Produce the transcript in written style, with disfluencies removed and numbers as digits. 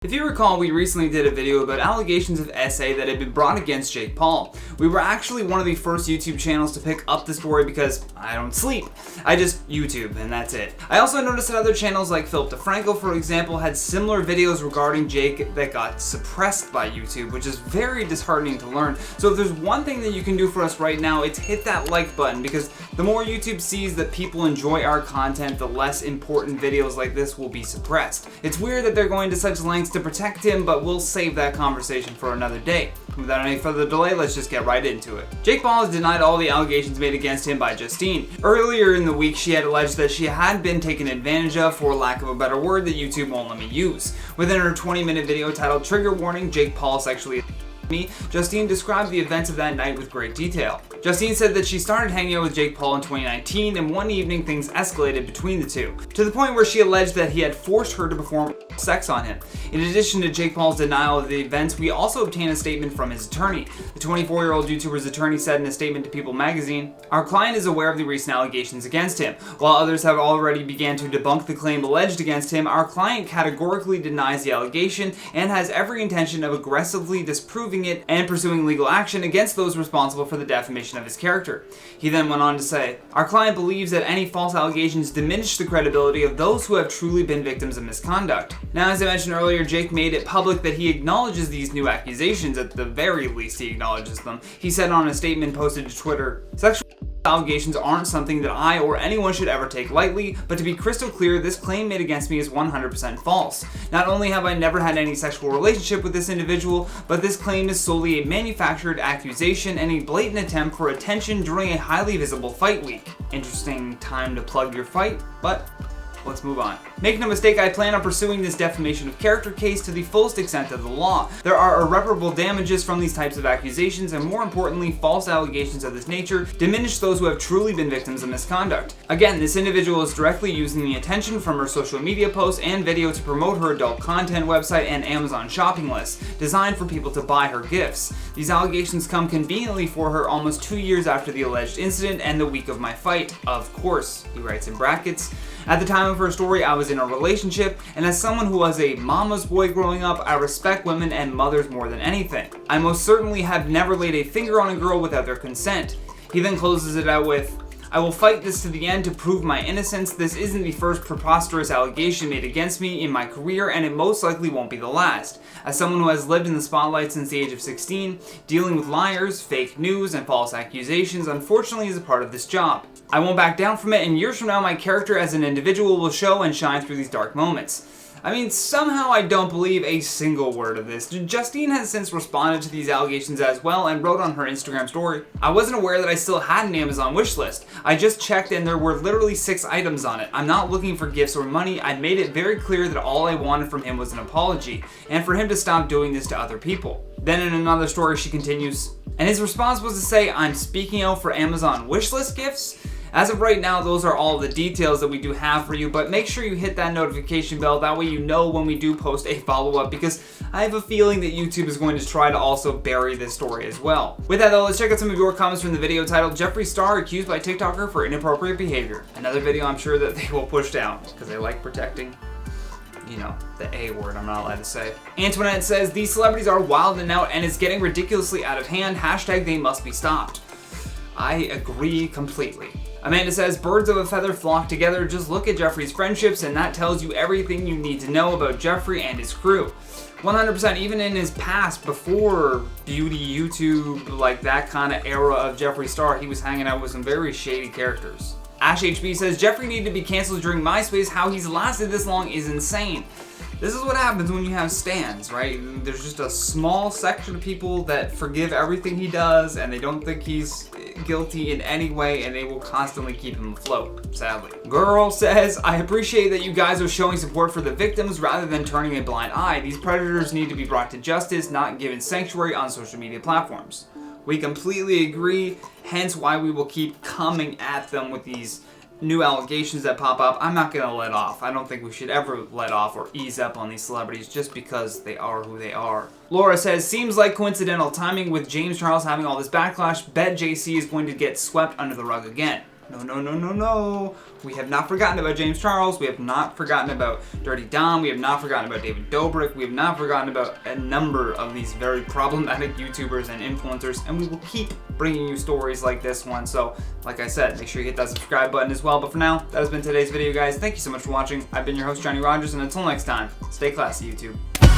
If you recall, we recently did a video about allegations of SA that had been brought against Jake Paul. We were actually one of the first YouTube channels to pick up the story because I don't sleep. I just YouTube and that's it. I also noticed that other channels like Philip DeFranco, for example, had similar videos regarding Jake that got suppressed by YouTube, which is very disheartening to learn. So if there's one thing that you can do for us right now, it's hit that like button, because the more YouTube sees that people enjoy our content, the less important videos like this will be suppressed. It's weird that they're going to such lengths to protect him, but we'll save that conversation for another day. Without any further delay, let's just get right into it. Jake Paul has denied all the allegations made against him by Justine. Earlier in the week, she had alleged that she had been taken advantage of, for lack of a better word that YouTube won't let me use. Within her 20-minute video titled "Trigger Warning, Jake Paul Sexually Me," Justine described the events of that night with great detail. Justine said that she started hanging out with Jake Paul in 2019, and one evening things escalated between the two, to the point where she alleged that he had forced her to perform sex on him. In addition to Jake Paul's denial of the events, we also obtained a statement from his attorney. The 24-year-old YouTuber's attorney said in a statement to People magazine, "Our client is aware of the recent allegations against him. While others have already began to debunk the claim alleged against him, our client categorically denies the allegation and has every intention of aggressively disproving it and pursuing legal action against those responsible for the defamation of his character." He then went on to say, "Our client believes that any false allegations diminish the credibility of those who have truly been victims of misconduct." Now, as I mentioned earlier, Jake made it public that he acknowledges these new accusations. At the very least, he acknowledges them. He said on a statement posted to Twitter, "Sexual allegations aren't something that I or anyone should ever take lightly, but to be crystal clear, this claim made against me is 100% false. Not only have I never had any sexual relationship with this individual, but this claim is solely a manufactured accusation and a blatant attempt for attention during a highly visible fight week." Interesting time to plug your fight, but let's move on. "Make no mistake, I plan on pursuing this defamation of character case to the fullest extent of the law. There are irreparable damages from these types of accusations, and more importantly, false allegations of this nature diminish those who have truly been victims of misconduct. Again, this individual is directly using the attention from her social media posts and video to promote her adult content website and Amazon shopping list, designed for people to buy her gifts. These allegations come conveniently for her almost 2 years after the alleged incident and the week of my fight. Of course," he writes in brackets. "At the time of her story, I was in a relationship, and as someone who was a mama's boy growing up, I respect women and mothers more than anything. I most certainly have never laid a finger on a girl without their consent." He then closes it out with, "I will fight this to the end to prove my innocence. This isn't the first preposterous allegation made against me in my career, and it most likely won't be the last. As someone who has lived in the spotlight since the age of 16, dealing with liars, fake news, and false accusations unfortunately is a part of this job. I won't back down from it, and years from now my character as an individual will show and shine through these dark moments." I mean, somehow I don't believe a single word of this. Justine has since responded to these allegations as well and wrote on her Instagram story, "I wasn't aware that I still had an Amazon wish list. I just checked and there were literally 6 items on it. I'm not looking for gifts or money. I made it very clear that all I wanted from him was an apology and for him to stop doing this to other people." Then in another story she continues, "And his response was to say, 'I'm speaking out for Amazon wishlist gifts?' As of right now, those are all the details that we do have for you, but make sure you hit that notification bell, that way you know when we do post a follow-up, because I have a feeling that YouTube is going to try to also bury this story as well." With that though, let's check out some of your comments from the video titled "Jeffree Star Accused by TikToker for Inappropriate Behavior." Another video I'm sure that they will push down, because they like protecting, you know, the A word I'm not allowed to say. Antoinette says, "These celebrities are wilding out and it's getting ridiculously out of hand. Hashtag they must be stopped." I agree completely. Amanda says, "Birds of a feather flock together. Just look at Jeffree's friendships and that tells you everything you need to know about Jeffree and his crew." 100%, even in his past, before beauty, YouTube, like that kind of era of Jeffree Star, he was hanging out with some very shady characters. Ash HB says, "Jeffree needed to be canceled during MySpace. How he's lasted this long is insane." This is what happens when you have stans, right? There's just a small section of people that forgive everything he does and they don't think he's guilty in any way, and they will constantly keep him afloat, sadly. Girl says, "I appreciate that you guys are showing support for the victims rather than turning a blind eye. These predators need to be brought to justice, not given sanctuary on social media platforms." We completely agree, hence why we will keep coming at them with these new allegations that pop up. I'm not gonna let off. I don't think we should ever let off or ease up on these celebrities just because they are who they are. Laura says, "Seems like coincidental timing with James Charles having all this backlash. Bet JC is going to get swept under the rug again." No. We have not forgotten about James Charles. We have not forgotten about Dirty Dom. We have not forgotten about David Dobrik. We have not forgotten about a number of these very problematic YouTubers and influencers, and we will keep bringing you stories like this one. So, like I said, make sure you hit that subscribe button as well. But for now, that has been today's video, guys. Thank you so much for watching. I've been your host, Johnny Rogers, and until next time, stay classy, YouTube.